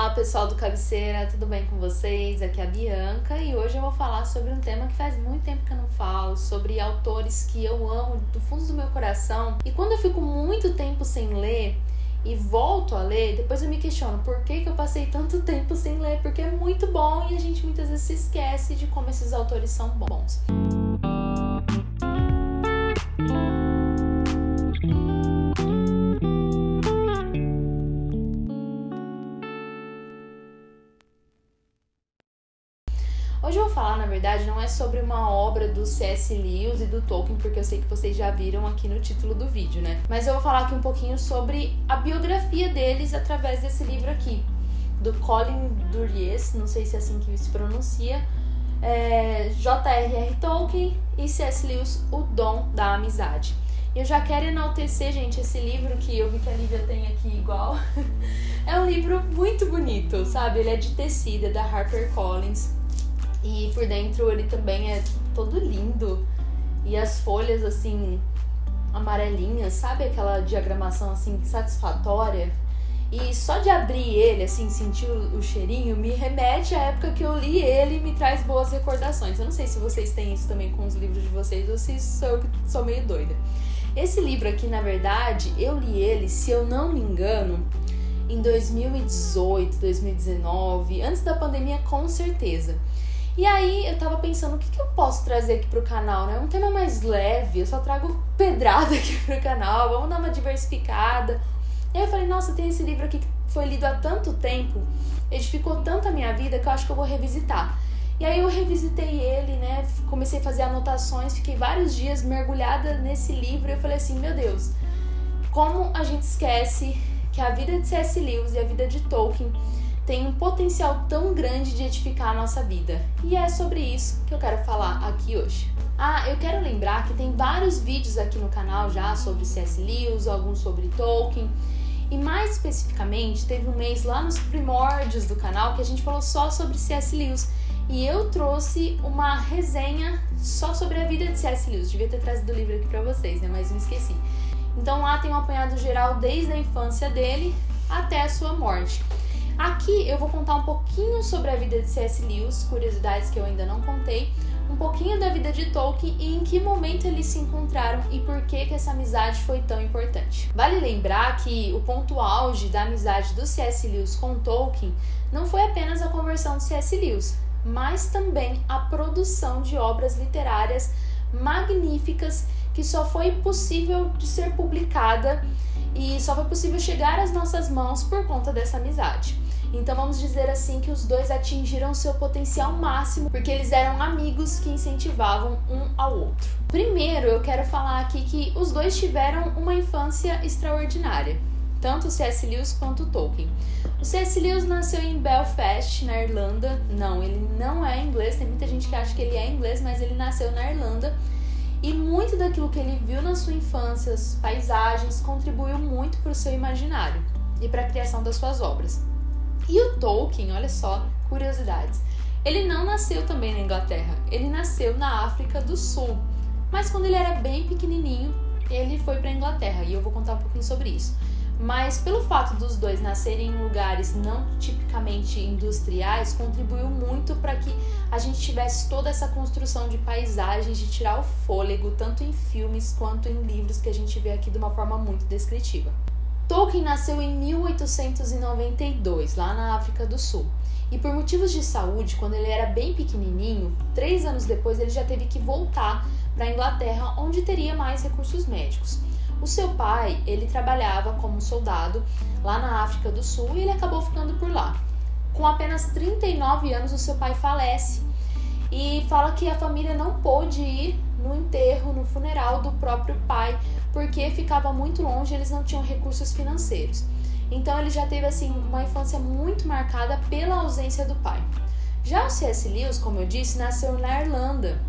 Olá pessoal do Cabeceira, tudo bem com vocês? Aqui é a Bianca e hoje eu vou falar sobre um tema que faz muito tempo que eu não falo, sobre autores que eu amo do fundo do meu coração. E quando eu fico muito tempo sem ler e volto a ler, depois eu me questiono por que eu passei tanto tempo sem ler, porque é muito bom e a gente muitas vezes se esquece de como esses autores são bons. Hoje eu vou falar, na verdade, não é sobre uma obra do C.S. Lewis e do Tolkien, porque eu sei que vocês já viram aqui no título do vídeo, né? Mas eu vou falar aqui um pouquinho sobre a biografia deles através desse livro aqui, do Colin Duriez, não sei se é assim que se pronuncia, J.R.R. Tolkien e C.S. Lewis, O Dom da Amizade. E eu já quero enaltecer, gente, esse livro que eu vi que a Lívia tem aqui igual. É um livro muito bonito, sabe? Ele é de tecido, é da HarperCollins. E por dentro ele também é todo lindo. E as folhas, assim, amarelinhas, sabe? Aquela diagramação, assim, satisfatória. E só de abrir ele, assim, sentir o cheirinho, me remete à época que eu li ele e me traz boas recordações. Eu não sei se vocês têm isso também com os livros de vocês ou se sou eu que sou meio doida. Esse livro aqui, na verdade, eu li ele, se eu não me engano, em 2018, 2019, antes da pandemia, com certeza. E aí eu tava pensando, o que eu posso trazer aqui pro canal, né? Um tema mais leve, eu só trago pedrada aqui pro canal, vamos dar uma diversificada. E aí eu falei, nossa, tem esse livro aqui que foi lido há tanto tempo, edificou tanto a minha vida que eu acho que eu vou revisitar. E aí eu revisitei ele, né? Comecei a fazer anotações, fiquei vários dias mergulhada nesse livro e eu falei assim, meu Deus, como a gente esquece que a vida de C.S. Lewis e a vida de Tolkien tem um potencial tão grande de edificar a nossa vida. E é sobre isso que eu quero falar aqui hoje. Eu quero lembrar que tem vários vídeos aqui no canal já sobre C.S. Lewis, alguns sobre Tolkien. E mais especificamente, teve um mês lá nos primórdios do canal que a gente falou só sobre C.S. Lewis. E eu trouxe uma resenha só sobre a vida de C.S. Lewis. Devia ter trazido o livro aqui pra vocês, né? Mas me esqueci. Então lá tem um apanhado geral desde a infância dele até a sua morte. Aqui eu vou contar um pouquinho sobre a vida de C.S. Lewis, curiosidades que eu ainda não contei, um pouquinho da vida de Tolkien e em que momento eles se encontraram e por que essa amizade foi tão importante. Vale lembrar que o ponto auge da amizade do C.S. Lewis com Tolkien não foi apenas a conversão do C.S. Lewis, mas também a produção de obras literárias magníficas que só foi possível de ser publicada e só foi possível chegar às nossas mãos por conta dessa amizade. Então vamos dizer assim que os dois atingiram seu potencial máximo porque eles eram amigos que incentivavam um ao outro. Primeiro eu quero falar aqui que os dois tiveram uma infância extraordinária, tanto o C.S. Lewis quanto o Tolkien. O C.S. Lewis nasceu em Belfast, na Irlanda. Não, ele não é inglês, tem muita gente que acha que ele é inglês, mas ele nasceu na Irlanda. E muito daquilo que ele viu na sua infância, as paisagens, contribuiu muito para o seu imaginário e para a criação das suas obras. E o Tolkien, olha só, curiosidades, ele não nasceu também na Inglaterra, ele nasceu na África do Sul. Mas quando ele era bem pequenininho, ele foi para a Inglaterra e eu vou contar um pouquinho sobre isso. Mas pelo fato dos dois nascerem em lugares não tipicamente industriais, contribuiu muito para que a gente tivesse toda essa construção de paisagens, de tirar o fôlego, tanto em filmes quanto em livros que a gente vê aqui de uma forma muito descritiva. Tolkien nasceu em 1892, lá na África do Sul. E por motivos de saúde, quando ele era bem pequenininho, 3 anos depois ele já teve que voltar para a Inglaterra, onde teria mais recursos médicos. O seu pai, ele trabalhava como soldado lá na África do Sul e ele acabou ficando por lá. Com apenas 39 anos, o seu pai falece e fala que a família não pôde ir no enterro, no funeral do próprio pai, porque ficava muito longe e eles não tinham recursos financeiros. Então ele já teve assim uma infância muito marcada pela ausência do pai. Já o C.S. Lewis, como eu disse, nasceu na Irlanda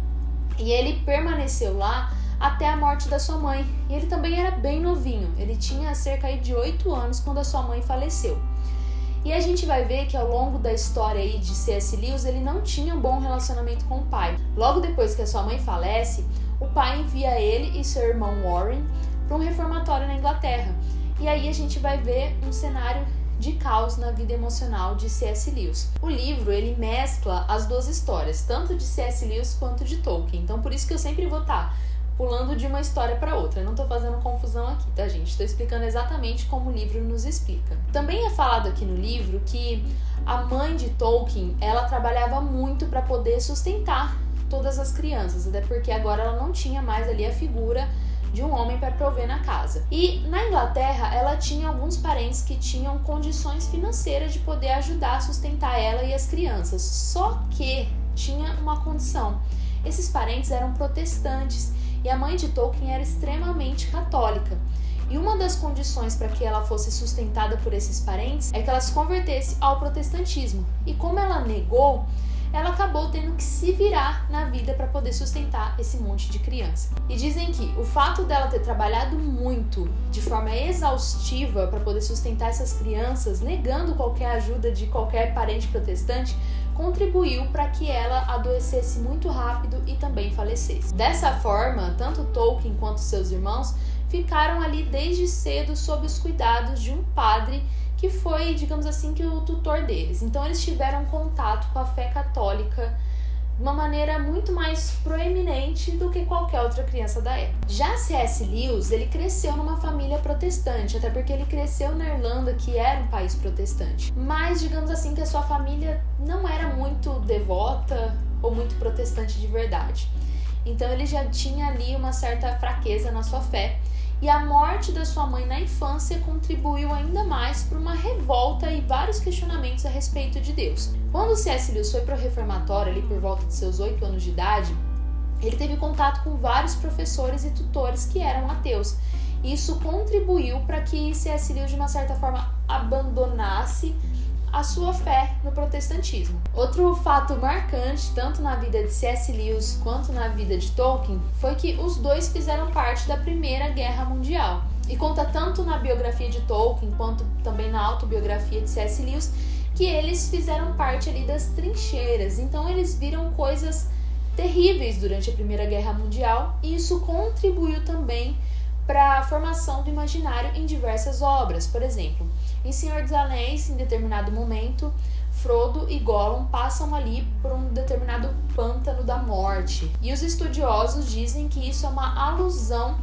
e ele permaneceu lá até a morte da sua mãe. E ele também era bem novinho, ele tinha cerca de 8 anos quando a sua mãe faleceu. E a gente vai ver que ao longo da história aí de C.S. Lewis, ele não tinha um bom relacionamento com o pai. Logo depois que a sua mãe falece, o pai envia ele e seu irmão Warren para um reformatório na Inglaterra. E aí a gente vai ver um cenário de caos na vida emocional de C.S. Lewis. O livro, ele mescla as duas histórias, tanto de C.S. Lewis quanto de Tolkien. Então, por isso que eu sempre vou estar pulando de uma história para outra. Eu não tô fazendo confusão aqui, tá, gente? Tô explicando exatamente como o livro nos explica. Também é falado aqui no livro que a mãe de Tolkien, ela trabalhava muito para poder sustentar todas as crianças, até porque agora ela não tinha mais ali a figura de um homem para prover na casa. E na Inglaterra, ela tinha alguns parentes que tinham condições financeiras de poder ajudar a sustentar ela e as crianças. Só que tinha uma condição. Esses parentes eram protestantes e a mãe de Tolkien era extremamente católica. E uma das condições para que ela fosse sustentada por esses parentes é que ela se convertesse ao protestantismo. E como ela negou, ela acabou tendo que se virar na vida para poder sustentar esse monte de criança. E dizem que o fato dela ter trabalhado muito, de forma exaustiva, para poder sustentar essas crianças, negando qualquer ajuda de qualquer parente protestante, contribuiu para que ela adoecesse muito rápido e também falecesse. Dessa forma, tanto Tolkien quanto seus irmãos ficaram ali desde cedo sob os cuidados de um padre que foi, digamos assim, que o tutor deles. Então eles tiveram contato com a fé católica de uma maneira muito mais proeminente do que qualquer outra criança da época. Já C.S. Lewis, ele cresceu numa família protestante, até porque ele cresceu na Irlanda, que era um país protestante. Mas, digamos assim, que a sua família não era muito devota ou muito protestante de verdade. Então ele já tinha ali uma certa fraqueza na sua fé. E a morte da sua mãe na infância contribuiu ainda mais para uma revolta e vários questionamentos a respeito de Deus. Quando C.S. Lewis foi para o reformatório, ali por volta de seus 8 anos de idade, ele teve contato com vários professores e tutores que eram ateus. Isso contribuiu para que C.S. Lewis, de uma certa forma, abandonasse a sua fé no protestantismo. Outro fato marcante, tanto na vida de C.S. Lewis quanto na vida de Tolkien, foi que os dois fizeram parte da Primeira Guerra Mundial. E conta tanto na biografia de Tolkien quanto também na autobiografia de C.S. Lewis que eles fizeram parte ali das trincheiras. Então eles viram coisas terríveis durante a Primeira Guerra Mundial e isso contribuiu também para a formação do imaginário em diversas obras. Por exemplo, em Senhor dos Anéis, em determinado momento, Frodo e Gollum passam ali por um determinado pântano da morte. E os estudiosos dizem que isso é uma alusão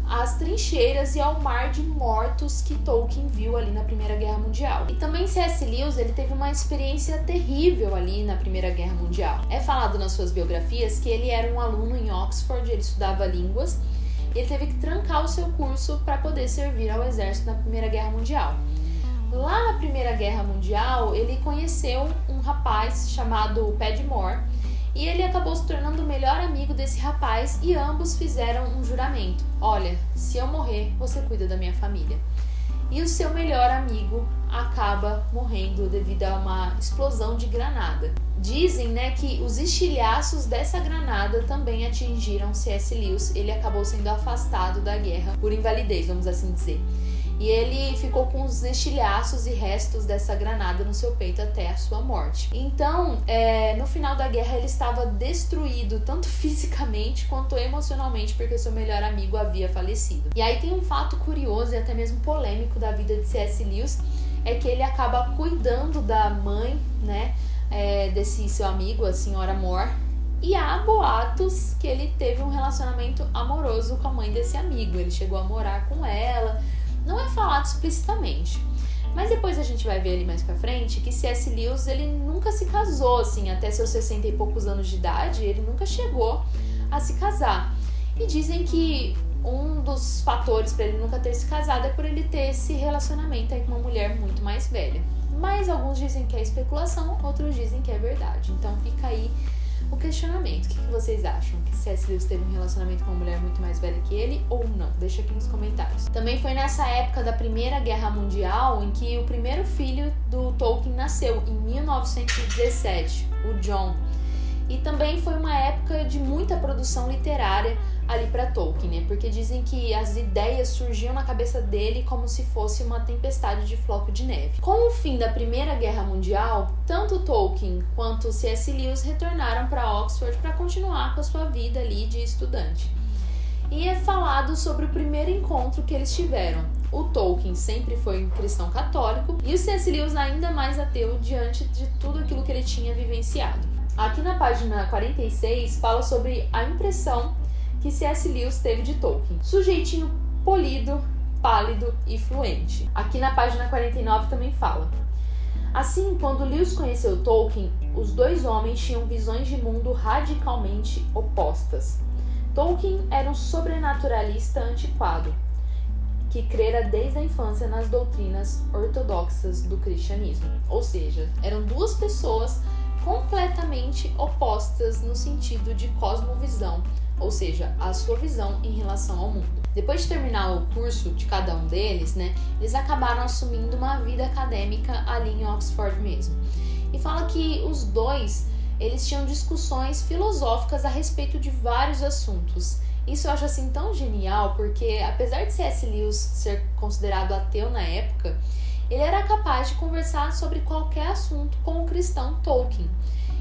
às trincheiras e ao mar de mortos que Tolkien viu ali na Primeira Guerra Mundial. E também C.S. Lewis, ele teve uma experiência terrível ali na Primeira Guerra Mundial. É falado nas suas biografias que ele era um aluno em Oxford, ele estudava línguas, e ele teve que trancar o seu curso para poder servir ao exército na Primeira Guerra Mundial. Lá na Primeira Guerra Mundial, ele conheceu um rapaz chamado Padmore e ele acabou se tornando o melhor amigo desse rapaz e ambos fizeram um juramento. Olha, se eu morrer, você cuida da minha família. E o seu melhor amigo acaba morrendo devido a uma explosão de granada. Dizem, né, que os estilhaços dessa granada também atingiram C.S. Lewis. Ele acabou sendo afastado da guerra por invalidez, vamos assim dizer. E ele ficou com os estilhaços e restos dessa granada no seu peito até a sua morte. Então, no final da guerra, ele estava destruído, tanto fisicamente quanto emocionalmente, porque seu melhor amigo havia falecido. E aí tem um fato curioso e até mesmo polêmico da vida de C.S. Lewis, é que ele acaba cuidando da mãe, né, desse seu amigo, a senhora Moore, e há boatos que ele teve um relacionamento amoroso com a mãe desse amigo. Ele chegou a morar com ela. Não é falado explicitamente, mas depois a gente vai ver ali mais pra frente que C.S. Lewis, ele nunca se casou, assim, até seus 60 e poucos anos de idade, ele nunca chegou a se casar. E dizem que um dos fatores para ele nunca ter se casado é por ele ter esse relacionamento aí com uma mulher muito mais velha. Mas alguns dizem que é especulação, outros dizem que é verdade. Então fica aí o questionamento. O que vocês acham? Que C.S. Lewis teve um relacionamento com uma mulher muito mais velha que ele ou não? Deixa aqui nos comentários. Também foi nessa época da Primeira Guerra Mundial em que o primeiro filho do Tolkien nasceu, em 1917, o John. E também foi uma época de muita produção literária ali para Tolkien, né? Porque dizem que as ideias surgiam na cabeça dele como se fosse uma tempestade de floco de neve. Com o fim da Primeira Guerra Mundial, tanto Tolkien quanto C.S. Lewis retornaram para Oxford para continuar com a sua vida ali de estudante. E é falado sobre o primeiro encontro que eles tiveram. O Tolkien sempre foi um cristão católico e o C.S. Lewis ainda mais ateu diante de tudo aquilo que ele tinha vivenciado. Aqui na página 46 fala sobre a impressão que C.S. Lewis teve de Tolkien. Sujeitinho polido, pálido e fluente. Aqui na página 49 também fala: assim, quando Lewis conheceu Tolkien, os dois homens tinham visões de mundo radicalmente opostas. Tolkien era um sobrenaturalista antiquado, que crera desde a infância nas doutrinas ortodoxas do cristianismo. Ou seja, eram duas pessoas completamente opostas no sentido de cosmovisão, ou seja, a sua visão em relação ao mundo. Depois de terminar o curso de cada um deles, eles acabaram assumindo uma vida acadêmica ali em Oxford mesmo. E fala que os dois, eles tinham discussões filosóficas a respeito de vários assuntos. Isso eu acho assim tão genial, porque apesar de C.S. Lewis ser considerado ateu na época, ele era capaz de conversar sobre qualquer assunto com o cristão Tolkien.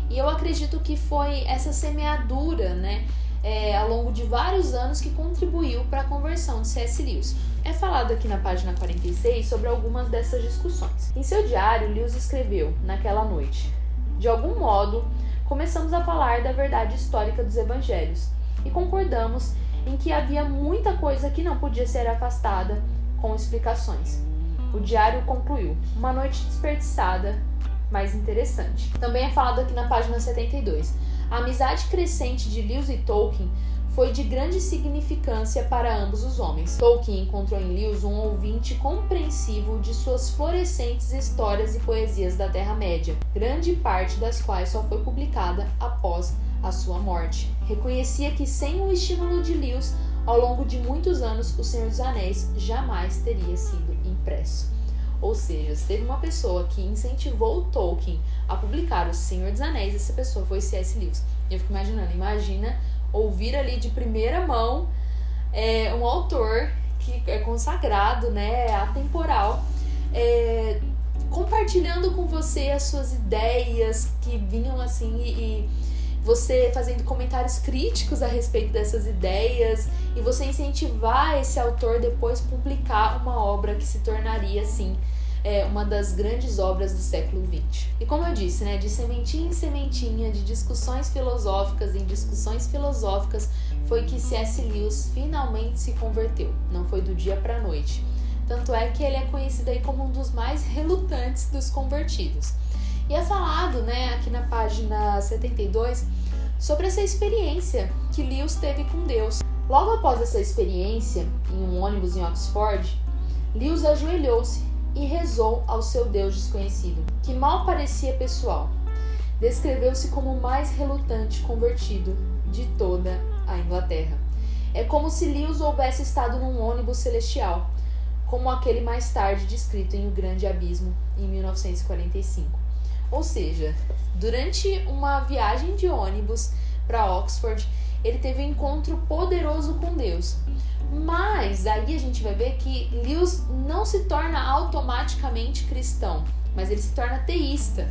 E eu acredito que foi essa semeadura, ao longo de vários anos que contribuiu para a conversão de C.S. Lewis. É falado aqui na página 46 sobre algumas dessas discussões. Em seu diário, Lewis escreveu, naquela noite: de algum modo, começamos a falar da verdade histórica dos evangelhos e concordamos em que havia muita coisa que não podia ser afastada com explicações. O diário concluiu: uma noite desperdiçada, mas interessante. Também é falado aqui na página 72. A amizade crescente de Lewis e Tolkien foi de grande significância para ambos os homens. Tolkien encontrou em Lewis um ouvinte compreensivo de suas florescentes histórias e poesias da Terra-média, grande parte das quais só foi publicada após a sua morte. Reconhecia que sem o estímulo de Lewis, ao longo de muitos anos, O Senhor dos Anéis jamais teria sido impresso. Ou seja, se teve uma pessoa que incentivou o Tolkien a publicar O Senhor dos Anéis, essa pessoa foi C.S. Lewis. Eu fico imagina ouvir ali de primeira mão um autor que é consagrado, atemporal, compartilhando com você as suas ideias que vinham assim e você fazendo comentários críticos a respeito dessas ideias e você incentivar esse autor depois publicar uma obra que se tornaria assim uma das grandes obras do século XX. E como eu disse, de sementinha em sementinha, de discussões filosóficas em discussões filosóficas, foi que C.S. Lewis finalmente se converteu. Não foi do dia para a noite. Tanto é que ele é conhecido aí como um dos mais relutantes dos convertidos. E é falado, aqui na página 72, sobre essa experiência que Lewis teve com Deus. Logo após essa experiência, em um ônibus em Oxford, Lewis ajoelhou-se e rezou ao seu Deus desconhecido, que mal parecia pessoal. Descreveu-se como o mais relutante convertido de toda a Inglaterra. É como se Lewis houvesse estado num ônibus celestial, como aquele mais tarde descrito em O Grande Abismo, em 1945. Ou seja, durante uma viagem de ônibus para Oxford, ele teve um encontro poderoso com Deus. Mas aí a gente vai ver que Lewis não se torna automaticamente cristão, mas ele se torna teísta.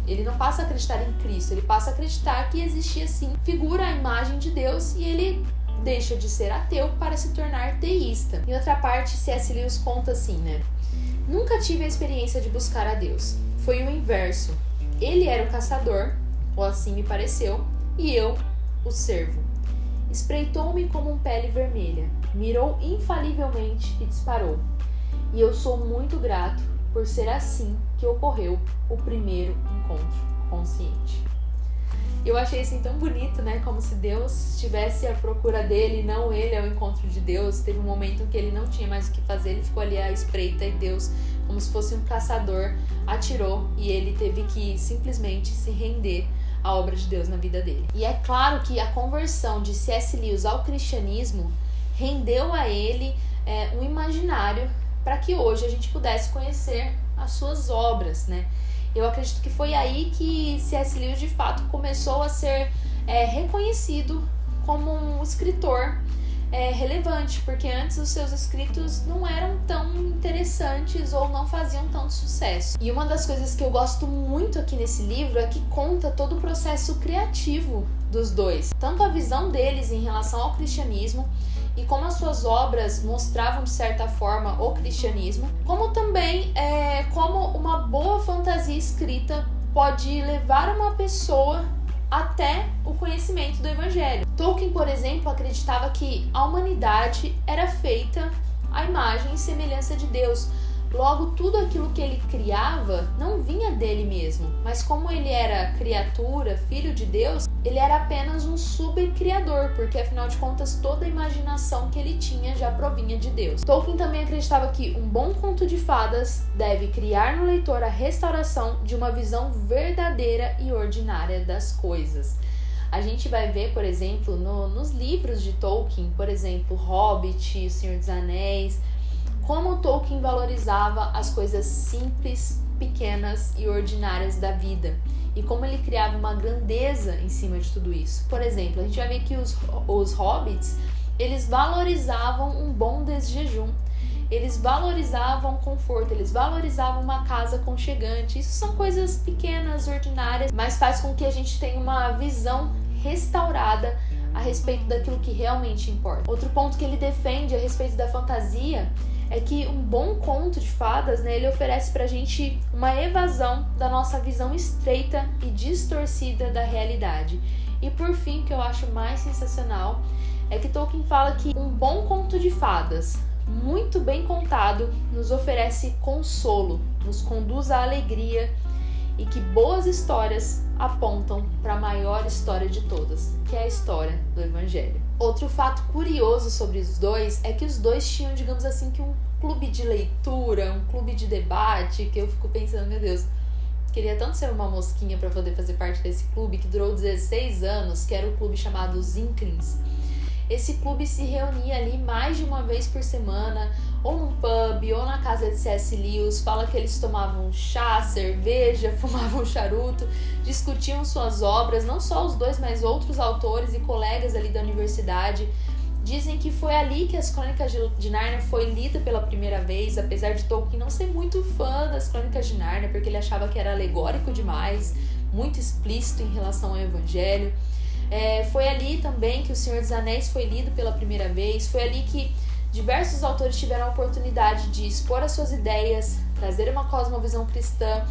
Ele não passa a acreditar em Cristo, ele passa a acreditar que existia sim, figura a imagem de Deus, e ele deixa de ser ateu para se tornar teísta. Em outra parte, C.S. Lewis conta assim, nunca tive a experiência de buscar a Deus. Foi o inverso. Ele era o caçador, ou assim me pareceu, e eu, o servo. Espreitou-me como pele vermelha, mirou infalivelmente e disparou. E eu sou muito grato por ser assim que ocorreu o primeiro encontro consciente. Eu achei assim tão bonito, como se Deus estivesse à procura dele e não ele ao encontro de Deus. Teve um momento que ele não tinha mais o que fazer, ele ficou ali à espreita e Deus, como se fosse um caçador, atirou e ele teve que simplesmente se render à obra de Deus na vida dele. E é claro que a conversão de C.S. Lewis ao cristianismo rendeu a ele um imaginário para que hoje a gente pudesse conhecer as suas obras, Eu acredito que foi aí que C.S. Lewis de fato começou a ser reconhecido como um escritor relevante, porque antes os seus escritos não eram tão interessantes ou não faziam tanto sucesso. E uma das coisas que eu gosto muito aqui nesse livro é que conta todo o processo criativo dos dois, tanto a visão deles em relação ao cristianismo e como as suas obras mostravam de certa forma o cristianismo, como também como uma boa fantasia escrita pode levar uma pessoa até o conhecimento do Evangelho. Tolkien, por exemplo, acreditava que a humanidade era feita à imagem e semelhança de Deus. Logo, tudo aquilo que ele criava não vinha dele mesmo, mas como ele era criatura, filho de Deus, ele era apenas um subcriador, porque afinal de contas toda a imaginação que ele tinha já provinha de Deus. Tolkien também acreditava que um bom conto de fadas deve criar no leitor a restauração de uma visão verdadeira e ordinária das coisas. A gente vai ver, por exemplo, nos livros de Tolkien, por exemplo, Hobbit, O Senhor dos Anéis, como Tolkien valorizava as coisas simples, pequenas e ordinárias da vida e como ele criava uma grandeza em cima de tudo isso. Por exemplo, a gente vai ver que os hobbits, eles valorizavam um bom desjejum, eles valorizavam conforto, eles valorizavam uma casa aconchegante. Isso são coisas pequenas, ordinárias, mas faz com que a gente tenha uma visão restaurada a respeito daquilo que realmente importa. Outro ponto que ele defende a respeito da fantasia é que um bom conto de fadas, ele oferece pra gente uma evasão da nossa visão estreita e distorcida da realidade. E por fim, o que eu acho mais sensacional é que Tolkien fala que um bom conto de fadas, muito bem contado, nos oferece consolo, nos conduz à alegria e que boas histórias apontam para a maior história de todas, que é a história do Evangelho. Outro fato curioso sobre os dois é que os dois tinham, digamos assim, que um clube de leitura, um clube de debate, que eu fico pensando, meu Deus, queria tanto ser uma mosquinha para poder fazer parte desse clube, que durou 16 anos, que era o clube chamado Os Inklings. Esse clube se reunia ali mais de uma vez por semana, ou num pub, ou na casa de C.S. Lewis. Fala que eles tomavam chá, cerveja, fumavam charuto, discutiam suas obras, não só os dois, mas outros autores e colegas ali da universidade. Dizem que foi ali que as Crônicas de Nárnia foi lida pela primeira vez, apesar de Tolkien não ser muito fã das Crônicas de Nárnia, porque ele achava que era alegórico demais, muito explícito em relação ao Evangelho. Foi ali também que O Senhor dos Anéis foi lido pela primeira vez, foi ali que diversos autores tiveram a oportunidade de expor as suas ideias, trazer uma cosmovisão cristã,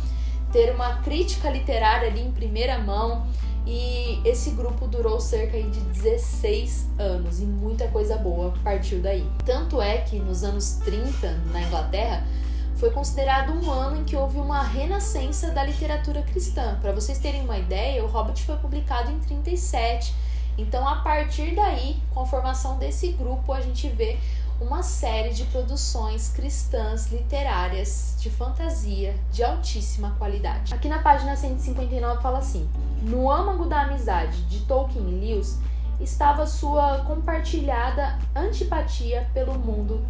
ter uma crítica literária ali em primeira mão, e esse grupo durou cerca de 16 anos e muita coisa boa partiu daí. Tanto é que nos anos 30, na Inglaterra, foi considerado um ano em que houve uma renascença da literatura cristã. Para vocês terem uma ideia, o Hobbit foi publicado em 37. Então, a partir daí, com a formação desse grupo, a gente vê uma série de produções cristãs literárias de fantasia de altíssima qualidade. Aqui na página 159 fala assim: no âmago da amizade de Tolkien e Lewis estava sua compartilhada antipatia pelo mundo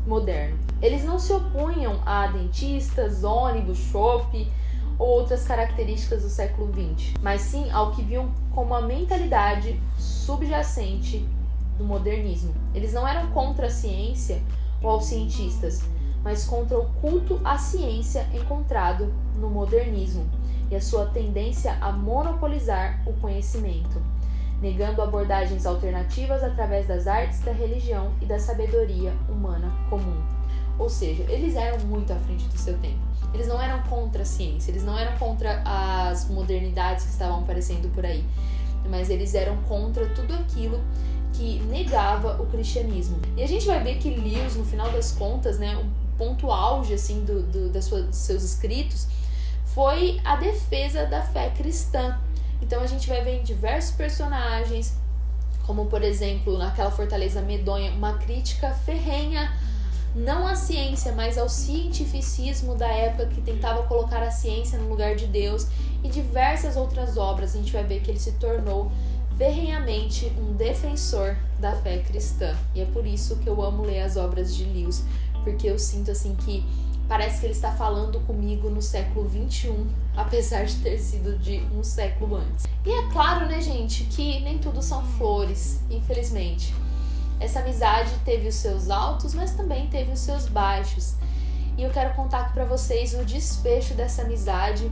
moderno. Eles não se opunham a dentistas, ônibus, chope ou outras características do século XX, mas sim ao que viam como a mentalidade subjacente do modernismo. Eles não eram contra a ciência ou aos cientistas, mas contra o culto à ciência encontrado no modernismo e a sua tendência a monopolizar o conhecimento, negando abordagens alternativas através das artes, da religião e da sabedoria humana comum. Ou seja, eles eram muito à frente do seu tempo. Eles não eram contra a ciência, eles não eram contra as modernidades que estavam aparecendo por aí, mas eles eram contra tudo aquilo que negava o cristianismo. E a gente vai ver que Lewis, no final das contas, o ponto auge assim, dos seus escritos foi a defesa da fé cristã. Então a gente vai ver em diversos personagens, como por exemplo, naquela Fortaleza Medonha, uma crítica ferrenha não à ciência, mas ao cientificismo da época que tentava colocar a ciência no lugar de Deus, e diversas outras obras. A gente vai ver que ele se tornou ferrenhamente um defensor da fé cristã. E é por isso que eu amo ler as obras de Lewis, porque eu sinto assim que parece que ele está falando comigo no século XXI, apesar de ter sido de um século antes. E é claro, gente, que nem tudo são flores, infelizmente. Essa amizade teve os seus altos, mas também teve os seus baixos. E eu quero contar aqui pra vocês o desfecho dessa amizade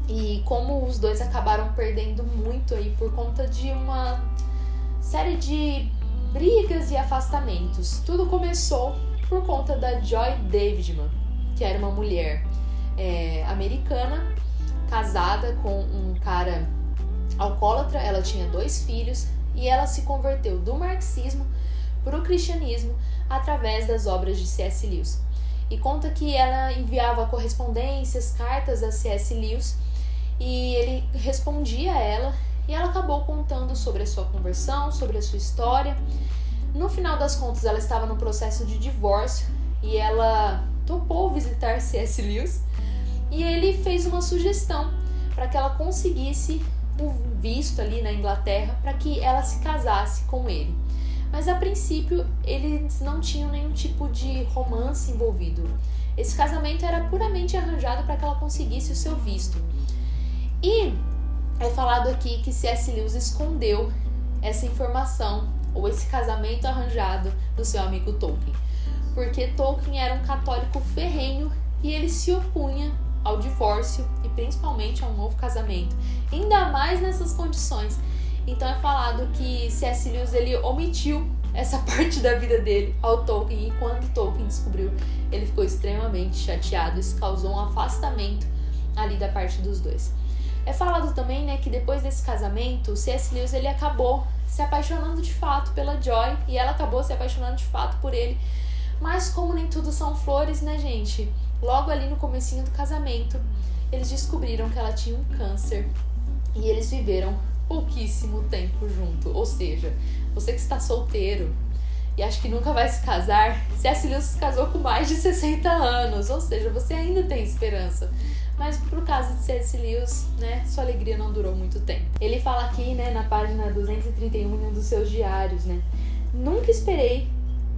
e como os dois acabaram perdendo muito aí por conta de uma série de brigas e afastamentos. Tudo começou por conta da Joy Davidman, que era uma mulher americana, casada com um cara alcoólatra. Ela tinha 2 filhos e ela se converteu do marxismo para o cristianismo através das obras de C.S. Lewis. E conta que ela enviava correspondências, cartas a C.S. Lewis, e ele respondia a ela, e ela acabou contando sobre a sua conversão, sobre a sua história. No final das contas, ela estava no processo de divórcio e ela topou visitar C.S. Lewis, e ele fez uma sugestão para que ela conseguisse o visto ali na Inglaterra para que ela se casasse com ele. Mas a princípio eles não tinham nenhum tipo de romance envolvido. Esse casamento era puramente arranjado para que ela conseguisse o seu visto. E é falado aqui que C.S. Lewis escondeu essa informação, ou esse casamento arranjado, do seu amigo Tolkien. Porque Tolkien era um católico ferrenho e ele se opunha ao divórcio e principalmente ao novo casamento, ainda mais nessas condições. Então é falado que C.S. Lewis ele omitiu essa parte da vida dele ao Tolkien, e quando Tolkien descobriu, ele ficou extremamente chateado. Isso causou um afastamento ali da parte dos dois. É falado também, né, que depois desse casamento, C.S. Lewis ele acabou se apaixonando de fato pela Joy e ela acabou se apaixonando de fato por ele. Mas como nem tudo são flores, né, gente? Logo ali no comecinho do casamento, eles descobriram que ela tinha um câncer e eles viveram pouquíssimo tempo junto. Ou seja, você que está solteiro e acha que nunca vai se casar, C.S. Lewis se casou com mais de 60 anos, ou seja, você ainda tem esperança. Mas pro caso de C.S. Lewis, né, sua alegria não durou muito tempo. Ele fala aqui, né, na página 231, em um dos seus diários, né: nunca esperei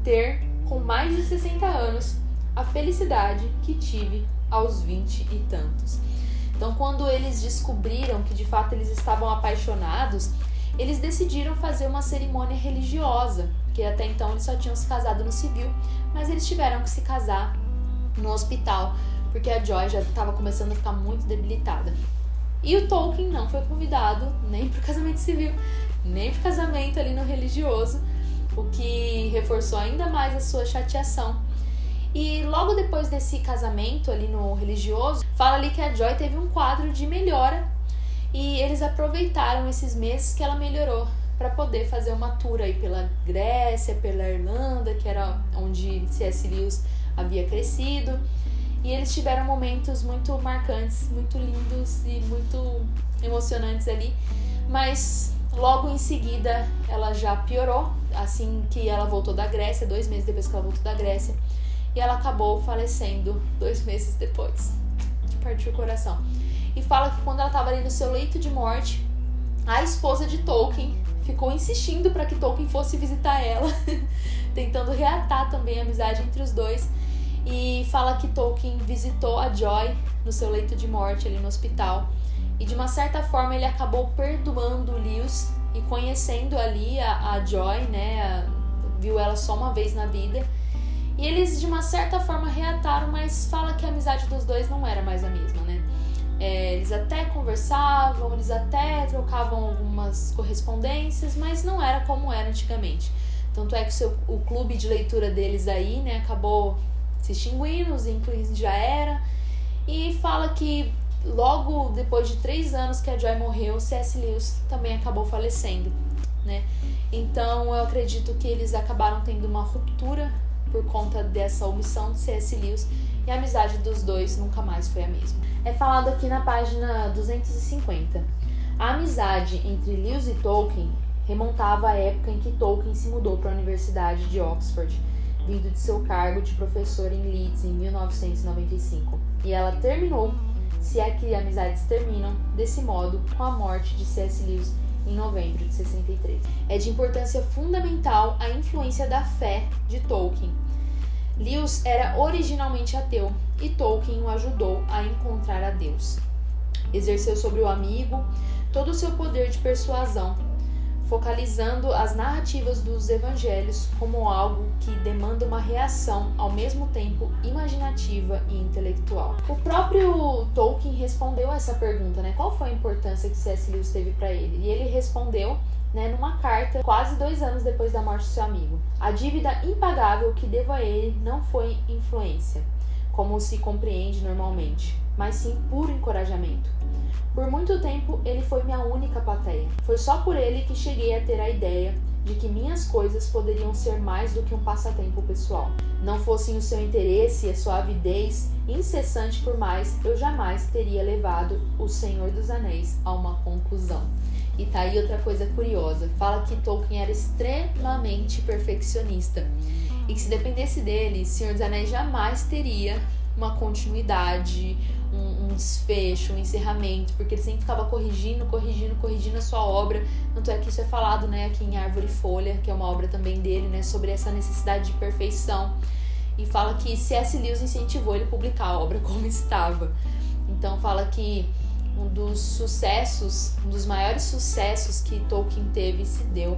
ter, com mais de 60 anos, a felicidade que tive aos 20 e tantos. Então, quando eles descobriram que de fato eles estavam apaixonados, eles decidiram fazer uma cerimônia religiosa, porque até então eles só tinham se casado no civil, mas eles tiveram que se casar no hospital, porque a Joy já estava começando a ficar muito debilitada. E o Tolkien não foi convidado nem para o casamento civil, nem para o casamento ali no religioso, o que reforçou ainda mais a sua chateação. E logo depois desse casamento ali no religioso, fala ali que a Joy teve um quadro de melhora e eles aproveitaram esses meses que ela melhorou para poder fazer uma tour aí pela Grécia, pela Irlanda, que era onde C.S. Lewis havia crescido. E eles tiveram momentos muito marcantes, muito lindos e muito emocionantes ali. Mas logo em seguida ela já piorou, assim que ela voltou da Grécia, 2 meses depois que ela voltou da Grécia. E ela acabou falecendo 2 meses depois. Partiu o coração. E fala que quando ela estava ali no seu leito de morte, a esposa de Tolkien ficou insistindo para que Tolkien fosse visitar ela, tentando reatar também a amizade entre os dois. E fala que Tolkien visitou a Joy no seu leito de morte ali no hospital. E de uma certa forma ele acabou perdoando Lewis e conhecendo ali a Joy, né? Viu ela só uma vez na vida. E eles de uma certa forma reataram, mas fala que a amizade dos dois não era mais a mesma, né? Eles até conversavam, eles até trocavam algumas correspondências, mas não era como era antigamente. Tanto é que o clube de leitura deles aí, né, acabou se extinguindo, os Inklings já era. E fala que logo depois de 3 anos que a Joy morreu, C.S. Lewis também acabou falecendo, né? Então eu acredito que eles acabaram tendo uma ruptura por conta dessa omissão de C.S. Lewis, e a amizade dos dois nunca mais foi a mesma. É falado aqui na página 250. A amizade entre Lewis e Tolkien remontava à época em que Tolkien se mudou para a Universidade de Oxford, vindo de seu cargo de professor em Leeds em 1995. E ela terminou, se é que amizades terminam, desse modo, com a morte de C.S. Lewis em novembro de 63. É de importância fundamental a influência da fé de Tolkien. Lewis era originalmente ateu e Tolkien o ajudou a encontrar a Deus. Exerceu sobre o amigo todo o seu poder de persuasão, focalizando as narrativas dos evangelhos como algo que demanda uma reação ao mesmo tempo imaginativa e intelectual. O próprio Tolkien respondeu essa pergunta, né? Qual foi a importância que C.S. Lewis teve para ele? E ele respondeu, né, numa carta quase 2 anos depois da morte do seu amigo: a dívida impagável que devo a ele não foi influência, como se compreende normalmente, mas sim puro encorajamento. Por muito tempo, ele foi minha única plateia. Foi só por ele que cheguei a ter a ideia de que minhas coisas poderiam ser mais do que um passatempo pessoal. Não fossem o seu interesse e a sua avidez incessante por mais, eu jamais teria levado O Senhor dos Anéis a uma conclusão. E tá aí outra coisa curiosa. Fala que Tolkien era extremamente perfeccionista e que se dependesse dele, Senhor dos Anéis jamais teria uma continuidade, um desfecho, um encerramento, porque ele sempre ficava corrigindo a sua obra. Tanto é que isso é falado, né, aqui em Árvore e Folha, que é uma obra também dele, né, sobre essa necessidade de perfeição. E fala que C.S. Lewis incentivou ele a publicar a obra como estava. Então fala que um dos maiores sucessos que Tolkien teve se deu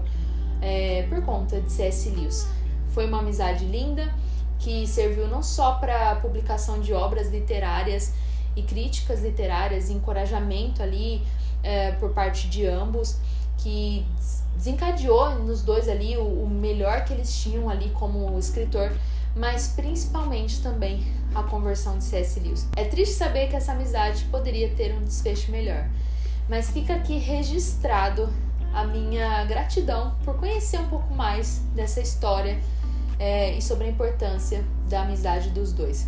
por conta de C.S. Lewis. Foi uma amizade linda, que serviu não só para a publicação de obras literárias e críticas literárias, e encorajamento ali por parte de ambos, que desencadeou nos dois ali o melhor que eles tinham ali como escritor, mas principalmente também a conversão de C.S. Lewis. É triste saber que essa amizade poderia ter um desfecho melhor, mas fica aqui registrado a minha gratidão por conhecer um pouco mais dessa história e sobre a importância da amizade dos dois.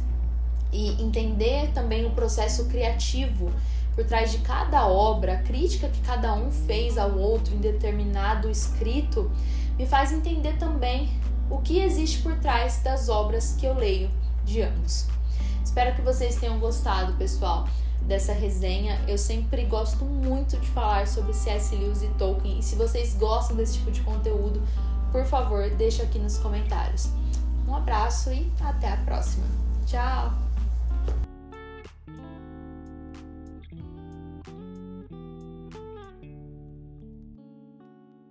E entender também o processo criativo por trás de cada obra, a crítica que cada um fez ao outro em determinado escrito, me faz entender também o que existe por trás das obras que eu leio de ambos. Espero que vocês tenham gostado, pessoal, dessa resenha. Eu sempre gosto muito de falar sobre C.S. Lewis e Tolkien, e se vocês gostam desse tipo de conteúdo, por favor, deixa aqui nos comentários. Um abraço e até a próxima. Tchau!